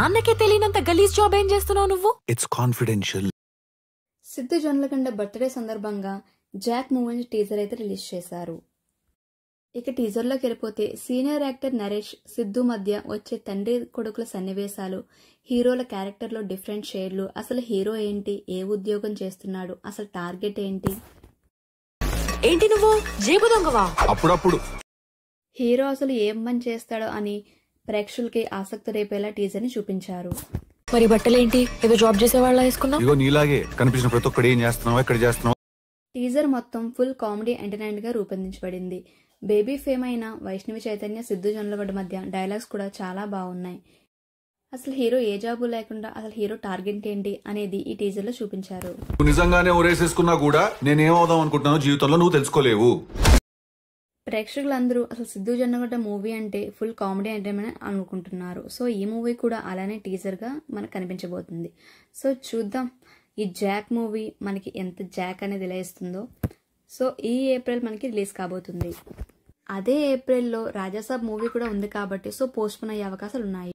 నాన్నకే తెలియనంత గలీజ్ జాబ్ ఏం చేస్తున్నావు నువ్వు? It's confidential. Siddhu Jonnalagadda birthday సందర్భంగా జాక్ మూవీ టీజర్ అయితే రిలీజ్ చేశారు. ఇక టీజర్లోకి వెళ్ళిపోతే సీనియర్ యాక్టర్ నరేష్ సిద్ధు మధ్య వచ్చే తండ్రి కొడుకుల సన్నివేశాలు, హీరోల క్యారెక్టర్లో డిఫరెంట్ షేడ్లు, అసలు హీరో ఏంటి, ఏ ఉద్యోగం చేస్తున్నాడు, అసలు టార్గెట్ ఏంటి, ఏంటి నువ్వు జేబు దొంగవా? అప్పుడప్పుడు హీరో అసలు ఏం పని చేస్తాడో అని ప్రేక్షకులకి ఆసక్తి రేపేలా టీజర్ ని చూపించారు. మరి బట్టలేంటి ఏదో జాబ్ చేసే వాళ్ళ వేసుకున్నావు? ఇగో నీలాగే కనిపించిన ప్రతి ఒక్కడు ఏం చేస్తున్నావు, ఎక్కడ చేస్తున్నావు. టీజర్ మొత్తం ఫుల్ కామెడీ ఎంటర్టైన్మెంట్ గా రూపొందించబడింది. బేబీ ఫేమ్ అయిన వైష్ణవి చైతన్య సిద్ధు జొన్నలగడ్డ మధ్య డైలాగ్స్ కూడా చాలా బాగున్నాయి. అసలు హీరో ఏ జాబు లేకుండా అసలు హీరో టార్గెట్ ఏంటి అనేది ఈ టీజర్ లో చూపించారు. నువ్వు నిజంగానే ఊరేసేసుకున్నా కూడా నేనేమవుదాం అనుకుంటున్నానో జీవితంలో నువ్వు తెలుసుకోలేవు. ప్రేక్షకులందరూ అసలు సిద్ధు జొన్నలగడ్డ మూవీ అంటే ఫుల్ కామెడీ ఎంటర్టైన్మెంట్ అనుకుంటున్నారు. సో ఈ మూవీ కూడా అలానే టీజర్ గా మనకు కనిపించబోతుంది. సో చూద్దాం ఈ జాక్ మూవీ మనకి ఎంత జాక్ అనేది ఎలా ఇస్తుందో. సో ఈ ఏప్రిల్ మనకి రిలీజ్ కాబోతుంది. అదే ఏప్రిల్లో రాజాసాబ్ మూవీ కూడా ఉంది కాబట్టి సో పోస్ట్ పోన్ అయ్యే అవకాశాలు ఉన్నాయి.